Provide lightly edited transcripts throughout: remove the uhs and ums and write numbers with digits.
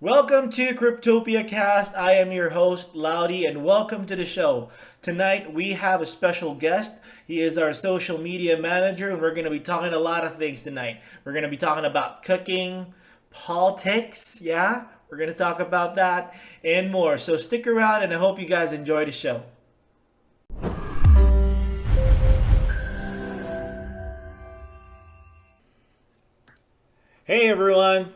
Welcome to Cryptopia Cast. I am your host, Loudy, and welcome to the show. Tonight we have a special guest. He is our social media manager, and we're going to be talking a lot of things tonight. We're going to be talking about cooking, politics, yeah? We're going to talk about that and more. So stick around, and I hope you guys enjoy the show. Hey everyone,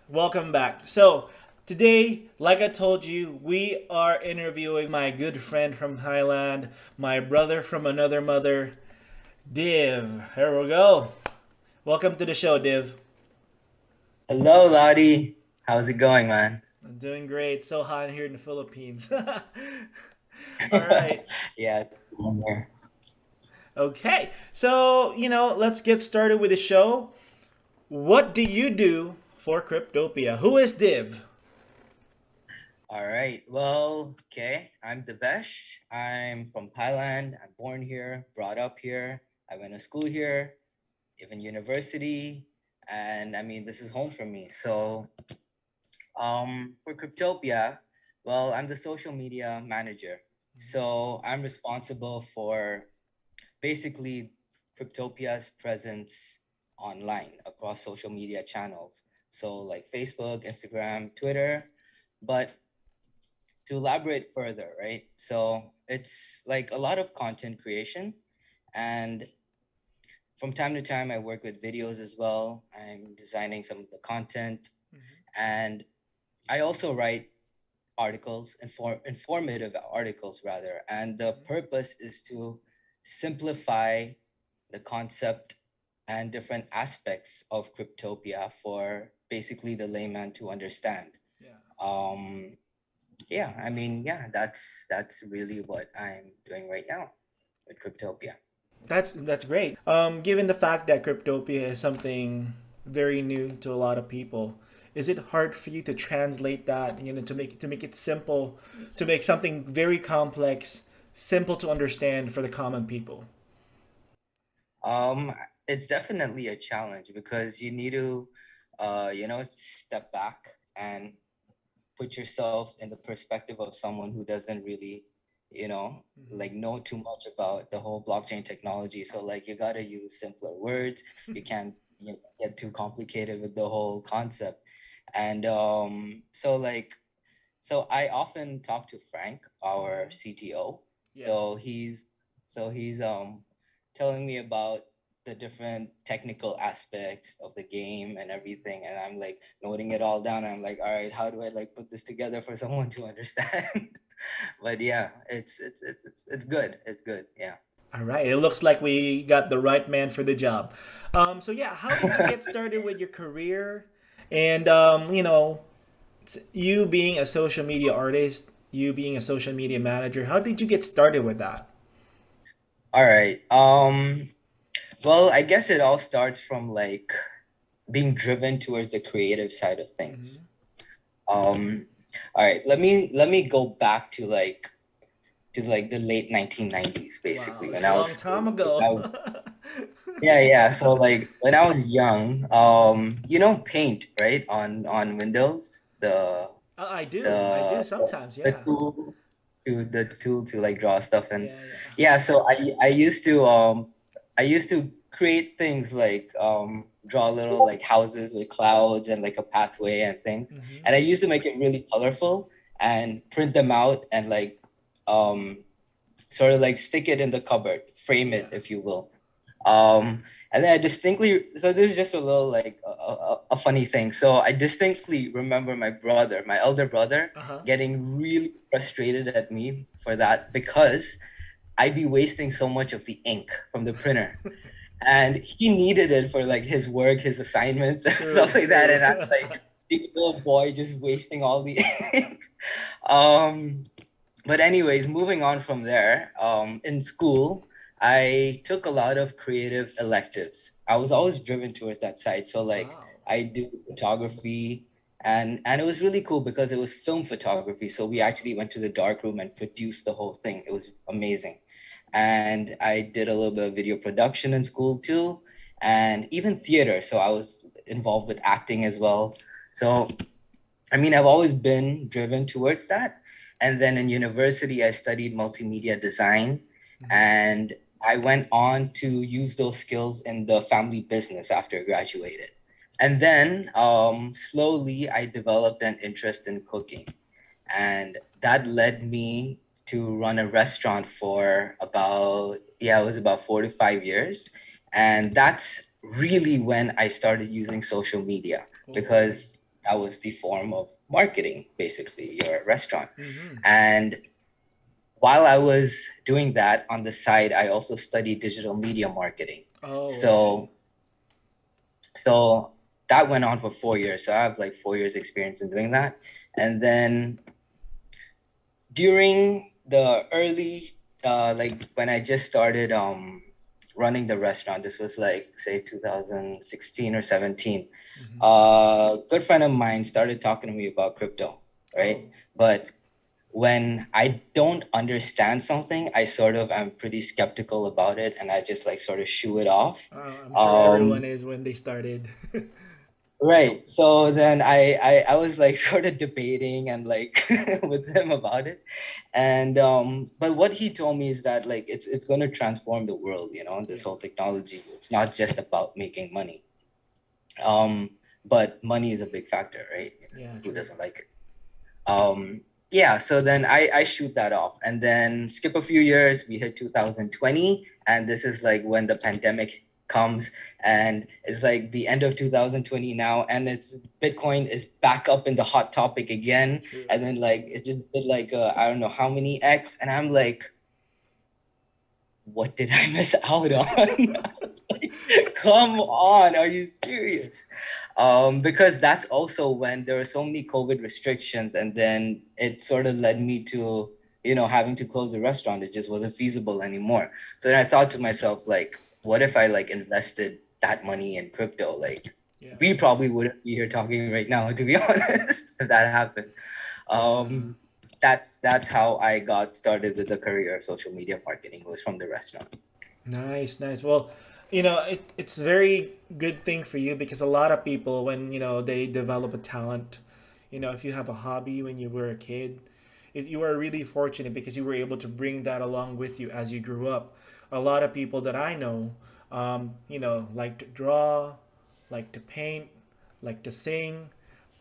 welcome back. So, today, like I told you, we are interviewing my good friend from Thailand, my brother from another mother, Div. Here we go. Welcome to the show, Div. Hello, Lottie. How's it going, man? I'm doing great. So hot here in the Philippines. All right. Yeah, I'm here. Okay. So, let's get started with the show. What do you do for Cryptopia? Who is Div? All right. Well, okay. I'm Divesh. I'm from Thailand. I'm born here, brought up here. I went to school here, even university, and I mean, this is home for me. So, for Cryptopia, well, I'm the social media manager. So, I'm responsible for basically Cryptopia's presence online across social media channels. So like Facebook, Instagram, Twitter. But to elaborate further, right? So it's like a lot of content creation. And from time to time, I work with videos as well. I'm designing some of the content. And I also write articles, informative articles rather. And the purpose is to simplify the concept and different aspects of Cryptopia for basically the layman to understand. Yeah. Um, yeah, I mean, yeah, that's really what I'm doing right now with Cryptopia. That's great. Given the fact that Cryptopia is something very new to a lot of people, is it hard for you to translate that? To make it simple, to make something very complex simple to understand for the common people. Um, it's definitely a challenge because you need to, step back and put yourself in the perspective of someone who doesn't really, like know too much about the whole blockchain technology. So like you gotta use simpler words. You can't get too complicated with the whole concept. And so I often talk to Frank, our CTO. Yeah. So he's telling me about the different technical aspects of the game and everything, and I'm like noting it all down. I'm like, all right, how do I like put this together for someone to understand? But yeah, it's good. It's good. Yeah. All right. It looks like we got the right man for the job. So yeah, how did you get started with your career? And you being a social media artist, you being a social media manager, how did you get started with that? All right. Well, I guess it all starts from like being driven towards the creative side of things. Um, all right, let me go back to like the late 1990s, Wow, basically, it's when a I was long time ago. yeah, yeah. So like when I was young, Paint, right? On Windows, I do the sometimes, the yeah. tool to like draw stuff. And Yeah, yeah. yeah, so I used to create things like draw little like houses with clouds and like a pathway and things. And I used to make it really colorful and print them out and like um sort of like stick it in the cupboard, frame Yeah. it, if you will. And then I distinctly, so this is just a little like a funny thing. So I distinctly remember my brother, my elder brother, Uh-huh. getting really frustrated at me for that because I'd be wasting so much of the ink from the printer. And he needed it for like his work, his assignments, and stuff True, like that. true. And I'm like, big little boy just wasting all the ink. Um, but anyways, moving on from there, in school, I took a lot of creative electives. I was always driven towards that side. So like Wow. I do photography and it was really cool because it was film photography. So we actually went to the dark room and produced the whole thing. It was amazing. And I did a little bit of video production in school too, and even theater. So I was involved with acting as well. So I mean, I've always been driven towards that. And then in university, I studied multimedia design, Mhm. and I went on to use those skills in the family business after I graduated. And then slowly, I developed an interest in cooking. And that led me to run a restaurant for about, yeah, it was about 4 to 5 years. And that's really when I started using social media, Oh. because that was the form of marketing, basically, your restaurant. Mm-hmm. And while I was doing that on the side, I also studied digital media marketing. Oh, okay. So so that went on for 4 years. So I have like 4 years experience in doing that. And then during the early like when I just started running the restaurant, this was like say 2016 or 17. Mm-hmm. A good friend of mine started talking to me about crypto, Oh, right? But when I don't understand something, I sort of am pretty skeptical about it, and I just like sort of shoo it off. I'm sure everyone um is when they started. Right. So then I was like sort of debating and like with him about it. And but what he told me is that like it's going to transform the world, this Yeah, whole technology. It's not just about making money. Um but money is a big factor, right? yeah, Who true. doesn't like it? Yeah, so then I shoot that off, and then skip a few years, we hit 2020, and this is like when the pandemic comes, and it's like the end of 2020 now, and it's Bitcoin is back up in the hot topic again. True. And then like it just did like I don't know how many X, and I'm like, what did I miss out on? I was like, come on, are you serious? Because that's also when there were so many COVID restrictions, and then it sort of led me to, having to close the restaurant. It just wasn't feasible anymore. So then I thought to myself, like, what if I like invested that money in crypto? Like, Yeah, we probably wouldn't be here talking right now, to be honest, if that happened. yeah. That's how I got started with the career of social media marketing, was from the restaurant. Nice, nice. Well, it's very good thing for you because a lot of people, when they develop a talent, if you have a hobby when you were a kid, you are really fortunate because you were able to bring that along with you as you grew up. A lot of people that I know, like to draw, like to paint, like to sing,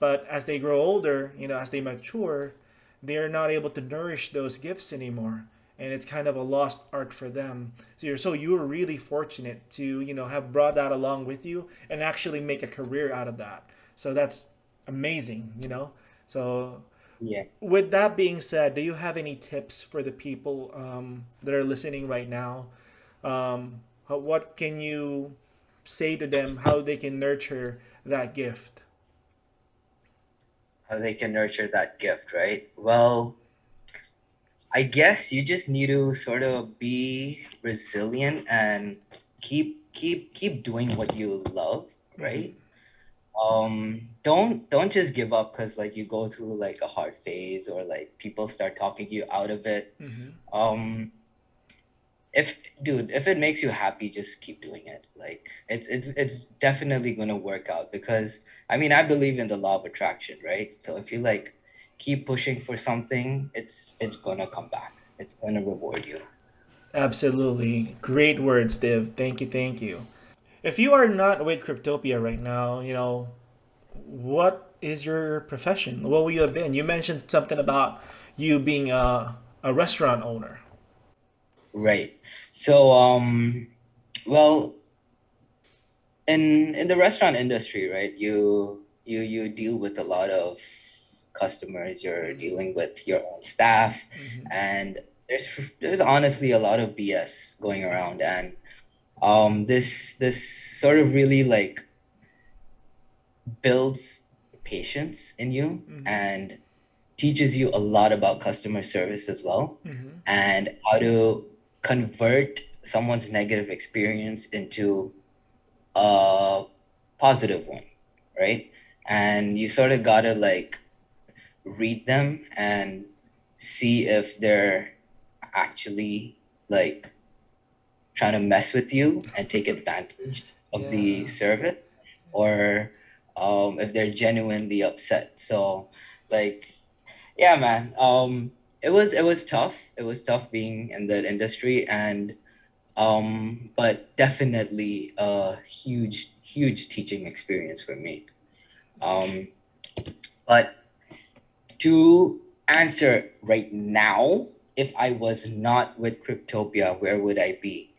but as they grow older, as they mature, they're not able to nourish those gifts anymore, and it's kind of a lost art for them. So you were really fortunate to have brought that along with you and actually make a career out of that. So that's amazing. So Yeah. with that being said, do you have any tips for the people that are listening right now? What can you say to them how they can nurture that gift? How they can nurture that gift, right? Well, I guess you just need to sort of be resilient and keep doing what you love, Mm-hmm. right? Don't just give up because like you go through like a hard phase, or like people start talking you out of it. Mm-hmm. Um, if dude, if it makes you happy, just keep doing it. Like it's definitely gonna work out, because I mean I believe in the law of attraction, right? So if you like keep pushing for something, it's gonna come back. It's gonna reward you. Absolutely. Great words, Div. Thank you, thank you. If you are not with Cryptopia right now, what is your profession? What will you have been? You mentioned something about you being a restaurant owner. Right. So well, in the restaurant industry, right, you deal with a lot of customers. You're Mm-hmm. dealing with your own staff, Mm-hmm. and there's honestly a lot of BS going Oh. around. And this sort of really like builds patience in you, Mm-hmm. and teaches you a lot about customer service as well, Mm-hmm. and how to convert someone's negative experience into a positive one, right? And you sort of gotta like read them and see if they're actually like trying to mess with you and take advantage of the Yeah. service, or if they're genuinely upset. So, like, yeah, man. It was tough. It was tough being in that industry, and but definitely a huge teaching experience for me. Um, but to answer right now, if I was not with Cryptopia, where would I be?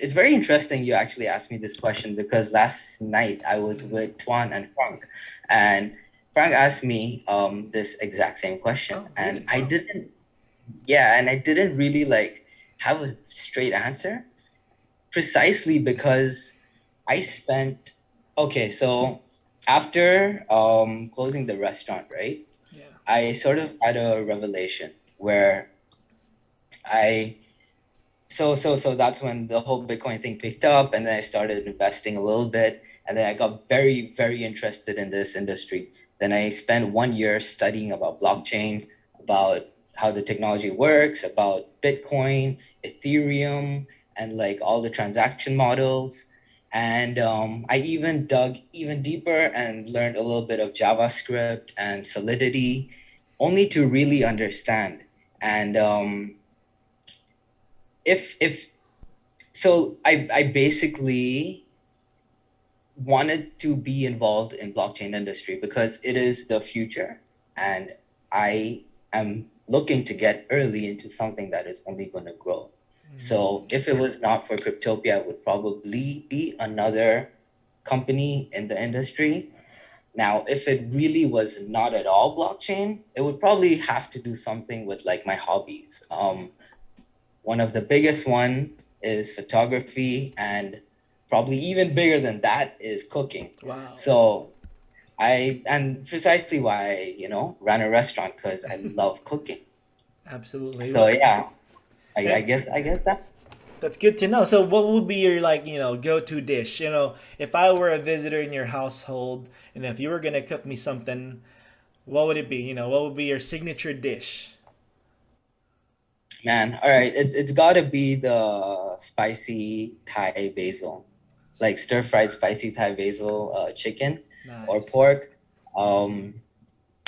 It's very interesting you actually asked me this question because last night I was Mhm. with Tuan and Frank, and Frank asked me this exact same question, Oh, and really? I Wow. didn't, yeah, and I didn't really like have a straight answer precisely because I spent, okay, so after closing the restaurant, right? Yeah. I sort of had a revelation where I so that's when the whole Bitcoin thing picked up, and then I started investing a little bit, and then I got very interested in this industry. Then I spent 1 year studying about blockchain, about how the technology works, about Bitcoin, Ethereum, and like all the transaction models. And I even dug even deeper and learned a little bit of JavaScript and Solidity, only to really understand. And if so I basically wanted to be involved in blockchain industry because it is the future, and I am looking to get early into something that is only going to grow. So if it was not for Cryptopia, it would probably be another company in the industry. Now, if it really was not at all blockchain, it would probably have to do something with like my hobbies. One of the biggest one is photography, and probably even bigger than that is cooking. Wow. So and precisely why I ran a restaurant because I love cooking. Absolutely. So What? yeah, I Yeah, guess that. that's good to know. So, what would be your like, go-to dish? If I were a visitor in your household, and if you were gonna cook me something, what would it be? What would be your signature dish? Man, all right, it's got to be the spicy Thai basil, like stir fried spicy Thai basil chicken or Nice. pork. Um,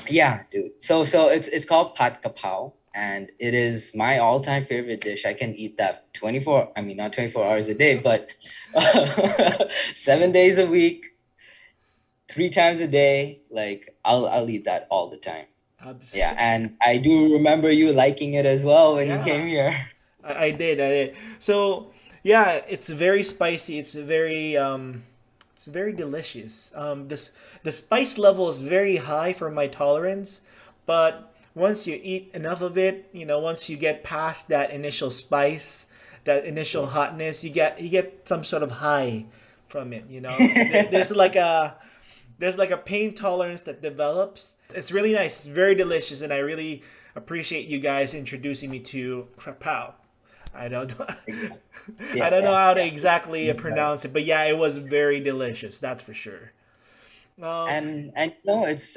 Yeah, dude. So it's called Pat Kapow, and it is my all-time favorite dish. I can eat that 24, I mean not 24 hours a day, but 7 days a week, 3 times a day. Like I'll eat that all the time. Yeah, Abs- and I do remember you liking it as well when you came yeah, here. I did. I did. So, yeah, it's very spicy. It's very delicious. The spice level is very high for my tolerance, but once you eat enough of it, once you get past that initial spice, that initial hotness, you get some sort of high from it. There's like a pain tolerance that develops. It's really nice. It's very delicious, and I really appreciate you guys introducing me to Krapow. I don't I Yeah, don't know yeah, how to yeah. exactly Right. pronounce it, but yeah, it was very delicious. That's for sure. Um, And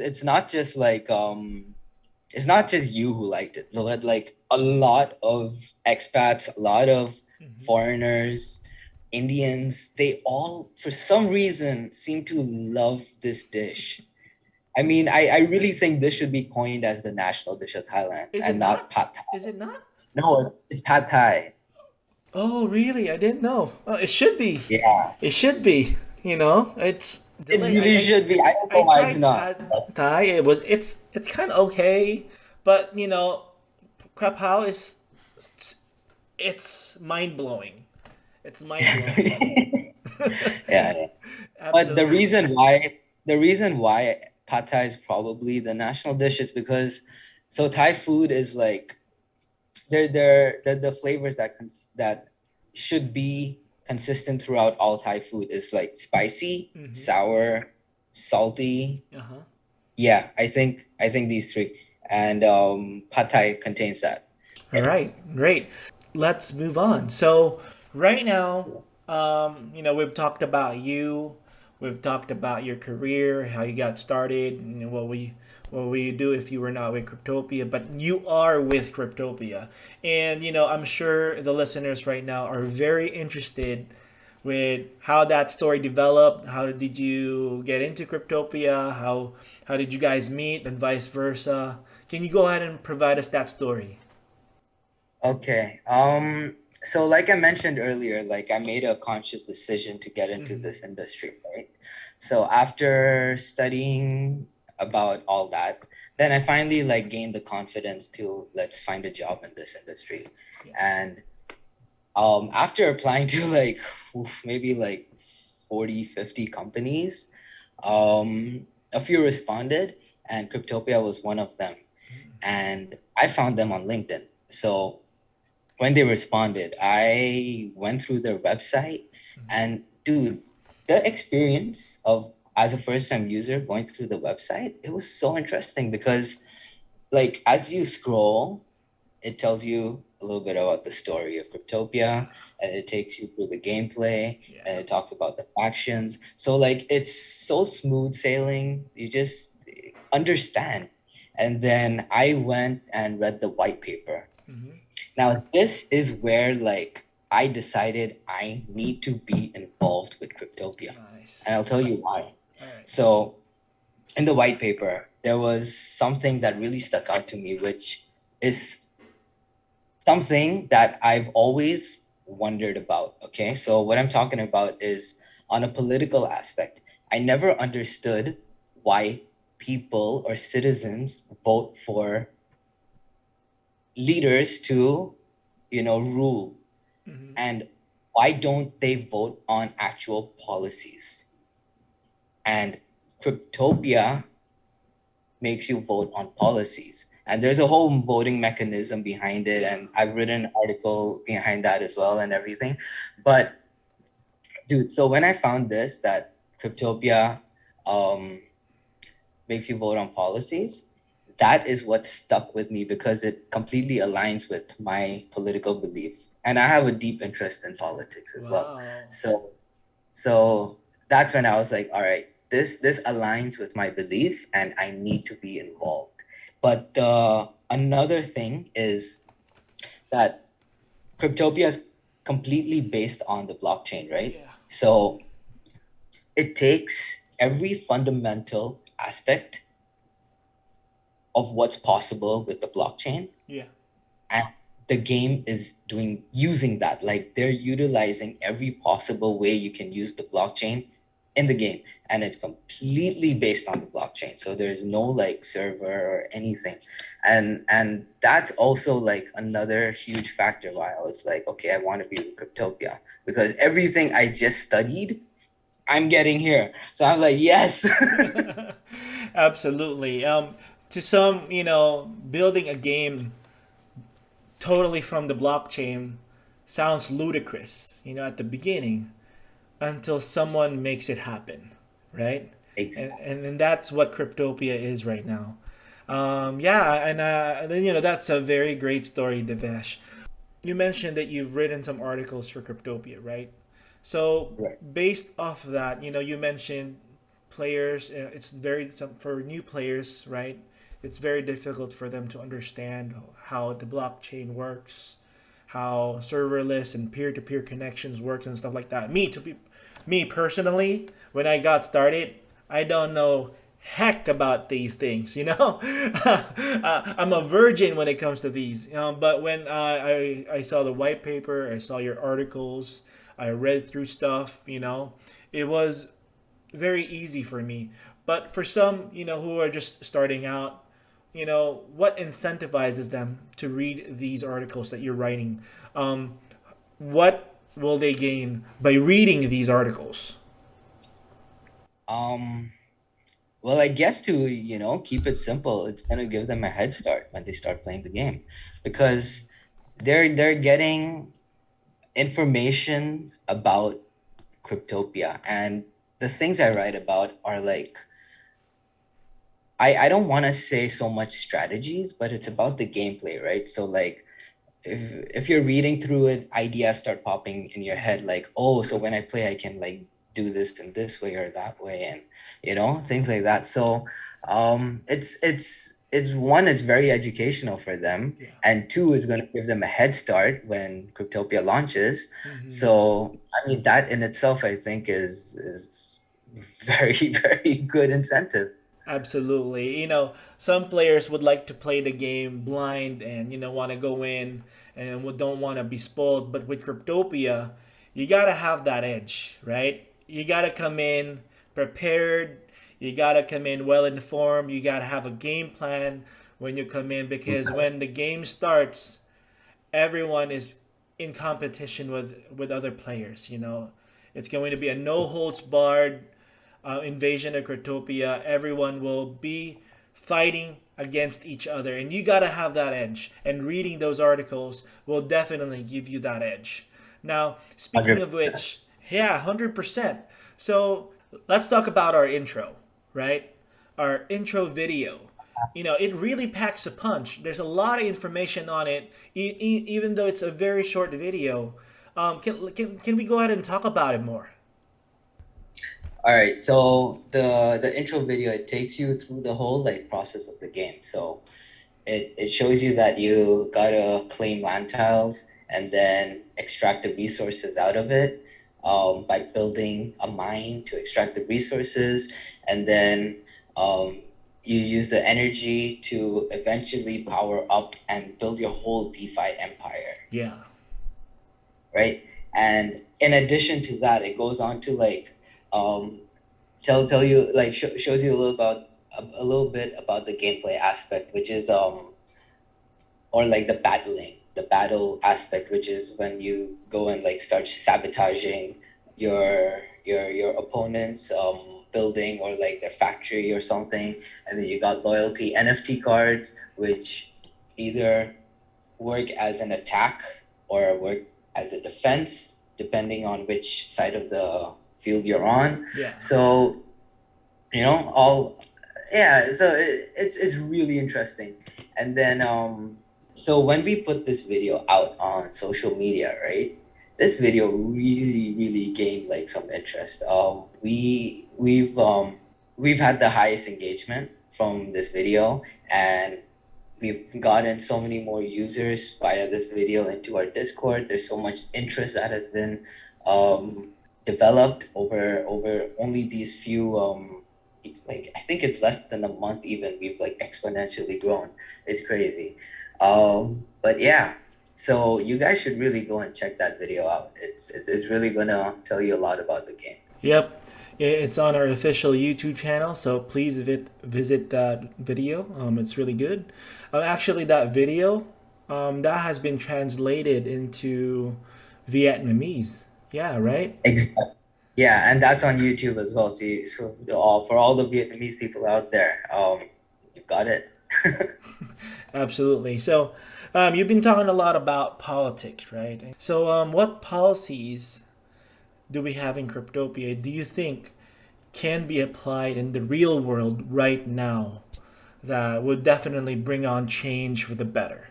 it's not just like it's not just you who liked it, but like a lot of expats, a lot of mhm. foreigners, Indians, they all for some reason seem to love this dish. I mean, I really think this should be coined as the national dish of Thailand Is it and not? not pad thai. Is it not? No, it's pad thai. Oh, really? I didn't know. Well, it should be. Yeah, It should be. It's it delay. really should be. I don't I know why it's tried not. pad thai. It's kind of okay, but crap how is it's mind blowing. It's mind blowing. Yeah. But Absolutely. the reason why pad thai is probably the national dish is because so Thai food is like the flavors that should be consistent throughout all Thai food is like spicy, Mm-hmm. sour, salty. Uh huh. Yeah, I think these three, and pad thai contains that. All right, great. Let's move on. So, right now, we've talked about you, we've talked about your career, how you got started, and what will you do if you were not with Cryptopia, but you are with Cryptopia. And I'm sure the listeners right now are very interested with how that story developed. How did you get into Cryptopia? How did you guys meet and vice versa? Can you go ahead and provide us that story? Okay. So like I mentioned earlier, like I made a conscious decision to get into Mm-hmm. this industry, right? So after studying about all that, then I finally like gained the confidence to let's find a job in this industry. Yeah. And after applying to like maybe like 40, 50 companies, a few responded and Cryptopia was one of them. And I found them on LinkedIn. So when they responded, I went through their website and dude, the experience of as a first time user going through the website, it was so interesting because like as you scroll, it tells you a little bit about the story of Cryptopia and it takes you through the gameplay Yeah. and it talks about the factions. So like it's so smooth sailing. You just understand. And then I went and read the white paper. Mm-hmm. Now, this is where like I decided I need to be involved with Cryptopia. Nice. And I'll tell you why. All right. So, in the white paper, there was something that really stuck out to me, which is something that I've always wondered about. Okay. So, what I'm talking about is on a political aspect. I never understood why people or citizens vote for leaders to, rule. Mm-hmm. And why don't they vote on actual policies? And Cryptopia makes you vote on policies. And there's a whole voting mechanism behind it. Yeah. And I've written an article behind that as well and everything. But dude, so when I found this, that Cryptopia um, makes you vote on policies, that is what stuck with me because it completely aligns with my political belief. And I have a deep interest in politics as well. Wow. So that's when I was like, all right, this aligns with my belief and I need to be involved. But another thing is that Cryptopia is completely based on the blockchain, right? Yeah. So it takes every fundamental aspect of what's possible with the blockchain Yeah. and the game is doing using that, like they're utilizing every possible way you can use the blockchain in the game, and it's completely based on the blockchain, so there's no like server or anything. And that's also like another huge factor why I was like, okay, I want to be with Cryptopia, because everything I just studied I'm getting here, so I'm like, yes. Absolutely. To some, building a game totally from the blockchain sounds ludicrous, at the beginning until someone makes it happen, right? And that's what Cryptopia is right now. Yeah, and then, that's a very great story, Devesh. You mentioned that you've written some articles for Cryptopia, right? So Right. based off of that, you mentioned players. It's very for new players, right? It's very difficult for them to understand how the blockchain works, how serverless and peer-to-peer connections works and stuff like that. Me personally, when I got started, I don't know heck about these things. I'm a virgin when it comes to these. But when I saw the white paper, I saw your articles, I read through stuff. It was very easy for me. But for some, who are just starting out, what incentivizes them to read these articles that you're writing? What will they gain by reading these articles? um Well, I guess to, keep it simple, it's gonna give them a head start when they start playing the game, because they're getting information about Cryptopia, and the things I write about are like, I don't want to say so much strategies, but it's about the gameplay, right? So like if you're reading through it, ideas start popping in your head like, oh, so when I play, I can like do this in this way or that way, and things like that. So it's one, it's very educational for them, Yeah. and two, it's going to give them a head start when Cryptopia launches. Hmm. So I mean, that in itself, I think, is very very good incentive. Absolutely. Some players would like to play the game blind and want to go in and don't want to be spoiled. But with Cryptopia, you gotta have that edge, right? You gotta come in prepared. You gotta come in well informed. You gotta have a game plan when you come in because when the game starts, everyone is in competition with other players. It's going to be a no holds barred invasion of Cryptopia. Everyone will be fighting against each other, and you gotta have that edge. And reading those articles will definitely give you that edge. Now, speaking of 100%. which, yeah, 100%. So let's talk about our intro, right? Our intro video. It really packs a punch. There's a lot of information on it, even though it's a very short video. Can we go ahead and talk about it more? All right, so the intro video, it takes you through the whole like process of the game. So it shows you that you gotta claim land tiles and then extract the resources out of it, by building a mine to extract the resources, and then um, you use the energy to eventually power up and build your whole DeFi empire, Yeah. right? And in addition to that, it goes on to like um, tell you like shows you a little about a little bit about the gameplay aspect, which is or like the battle aspect, which is when you go and like start sabotaging your opponent's building or like their factory or something. And then you got loyalty NFT cards, which either work as an attack or work as a defense, depending on which side of the field you're on. Yeah. So all, yeah, so it's really interesting. And then so when we put this video out on social media, right, this video really gained like some interest. We've had the highest engagement from this video, and we've gotten so many more users via this video into our Discord. There's so much interest that has been um, developed over only these few like I think it's less than a month even. We've like exponentially grown. It's crazy. But yeah, so you guys should really go and check that video out. It's really gonna tell you a lot about the game. Yep. It's on our official YouTube channel, so please visit that video. It's really good. Actually, that video that has been translated into Vietnamese. Yeah, right? Exactly. Yeah, and that's on YouTube as well. So all for all the Vietnamese people out there, you got it. Absolutely. So, you've been talking a lot about politics, right? So, what policies do we have in Cryptopia do you think can be applied in the real world right now that would definitely bring on change for the better?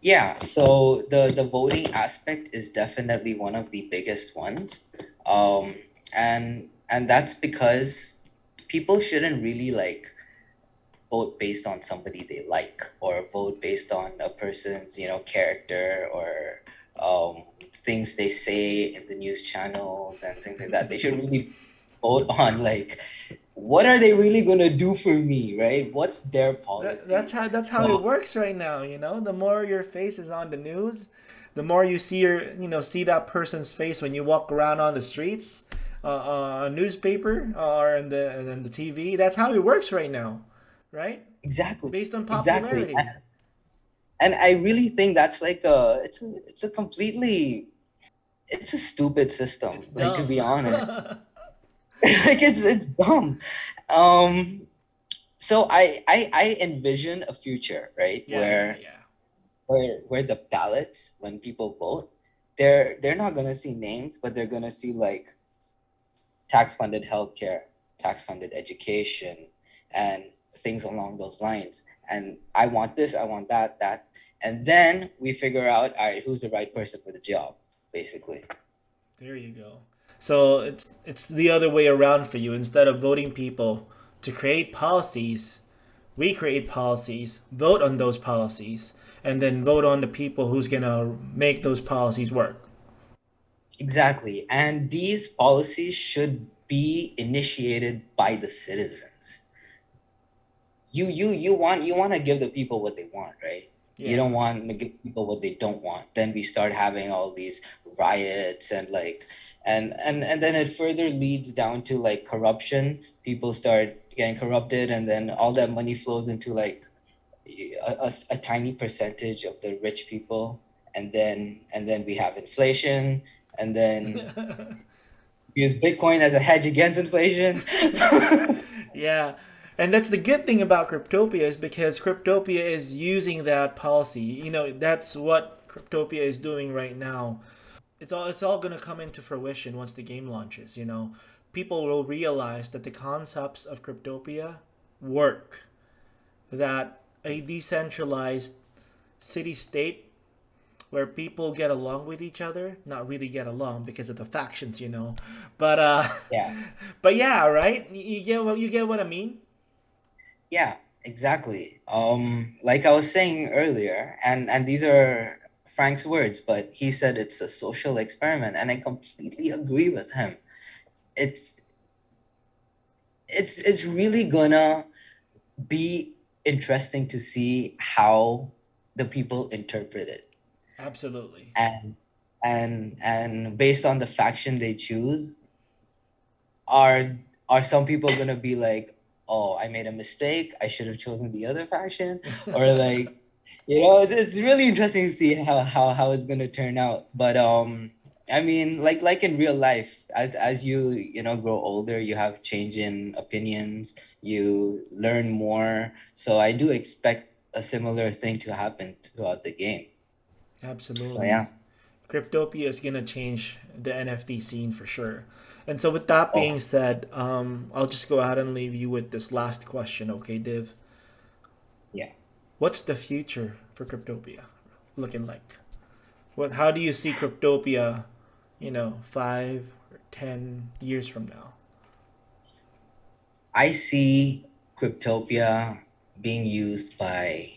Yeah, so the voting aspect is definitely one of the biggest ones. Um, and that's because people shouldn't really like vote based on somebody they like or vote based on a person's, character or things they say in the news channels and things like that. They should really vote on like what are they really gonna do for me, right? What's their That's policy? how it So works right now. The more your face is on the news, the more you see that person's face when you walk around on the streets, a newspaper or in the TV. That's how it works right now, right? exactly, Based on exactly. popularity. And I really think that's like it's a completely it's a stupid system, It's like to dumb. be honest. Like it's dumb. Um so I envision a future, right, Yeah, yeah, yeah. where the ballots when people vote, they're not gonna see names, but they're gonna see like tax funded healthcare, tax funded education, and things along those lines. And I want this, I want that. And then we figure out, all right, who's the right person for the job, basically. There you go. So it's the other way around for you. Instead of voting people to create policies, We create policies, vote on those policies, and then vote on the people who's gonna make those policies work. Exactly. And these policies should be initiated by the citizens. You want to give the people what they want, right? You Yeah. don't want to give people what they don't want. Then we start having all these riots and like and then it further leads down to like corruption. People start getting corrupted, and then all that money flows into like a tiny percentage of the rich people, and then we have inflation, and then we use Bitcoin as a hedge against inflation. Yeah. And that's the good thing about Cryptopia is because Cryptopia is using that policy. That's what Cryptopia is doing right now. It's all going to come into fruition once the game launches. People will realize that the concepts of Cryptopia work. That a decentralized city state where people get along with each other, not really get along because of the factions. But Yeah. but yeah, right? You get what I mean? Yeah, exactly. Like I was saying earlier, and these are Frank's words, but he said it's a social experiment, and I completely agree with him. It's it's really gonna be interesting to see how the people interpret it, Absolutely. and and based on the faction they choose, are are some people gonna be like, oh, I made a mistake, I should have chosen the other faction, or like, it's really interesting to see how it's gonna turn out. But I mean, like in real life, as you grow older, you have change in opinions, you learn more, so I do expect a similar thing to happen throughout the game. So yeah. Absolutely. Cryptopia is gonna change the NFT scene for sure. And so, with that Oh, being said, I'll just go ahead and leave you with this last question, okay, Div? yeah. What's the future for Cryptopia looking like? How do you see Cryptopia, 5 or 10 years from now? I see Cryptopia being used by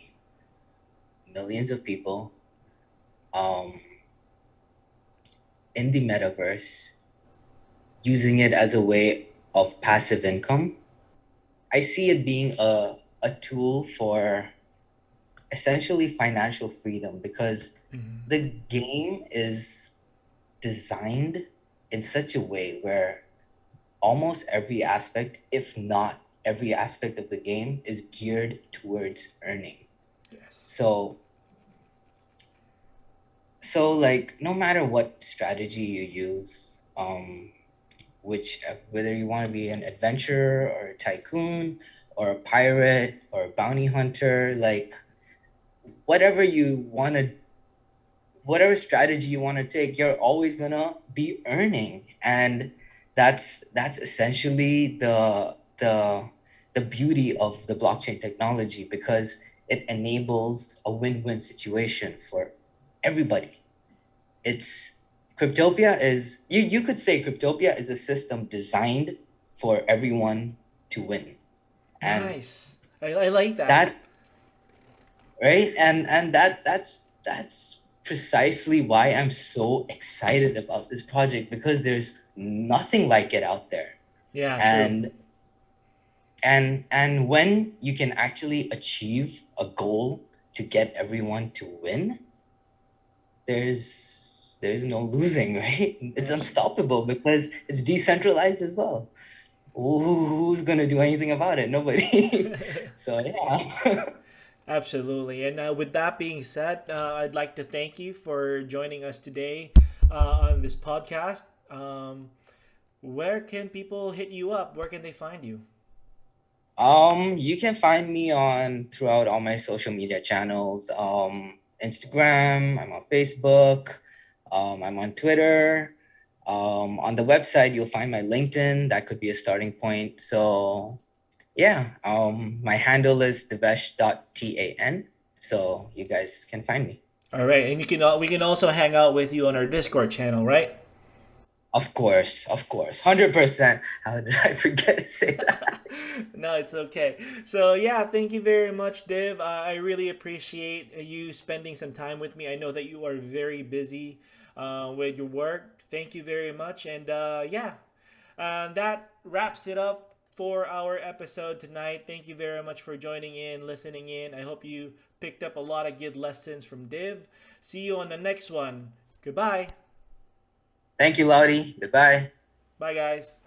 millions of people um, in the metaverse, using it as a way of passive income. I see it being a tool for essentially financial freedom, because Hmm. the game is designed in such a way where almost every aspect, if not every aspect of the game, is geared towards earning. Yes. So like no matter what strategy you use, which whether you want to be an adventurer or a tycoon or a pirate or a bounty hunter, like whatever you want to, whatever strategy you want to take, you're always gonna be earning, and that's essentially the beauty of the blockchain technology, because it enables a win-win situation for everybody. It's Cryptopia is, you could say Cryptopia is a system designed for everyone to win. And Nice. I like that. that, right? And that's precisely why I'm so excited about this project, because there's nothing like it out there. Yeah, true. And and when you can actually achieve a goal to get everyone to win, there's no losing, right? It's Abs- unstoppable because it's decentralized as well. Who's gonna do anything about it? Nobody. So yeah. Absolutely. And with that being said, I'd like to thank you for joining us today on this podcast. Where can people hit you up? Where can they find you? You can find me on throughout all my social media channels. Instagram, I'm on Facebook, I'm on Twitter. On the website, you'll find my LinkedIn. That could be a starting point. So yeah, my handle is devesh.tan. So you guys can find me. All right, and we can also hang out with you on our Discord channel, right? Of course, of course. 100%. How did I forget to say that? No, it's okay. So yeah, thank you very much, Div. I really appreciate you spending some time with me. I know that you are very busy with your work. Thank you very much, and yeah, that wraps it up for our episode tonight. Thank you very much for joining in, listening in. I hope you picked up a lot of good lessons from Div. See you on the next one. Goodbye. Thank you, Laudy. Goodbye. Bye, guys.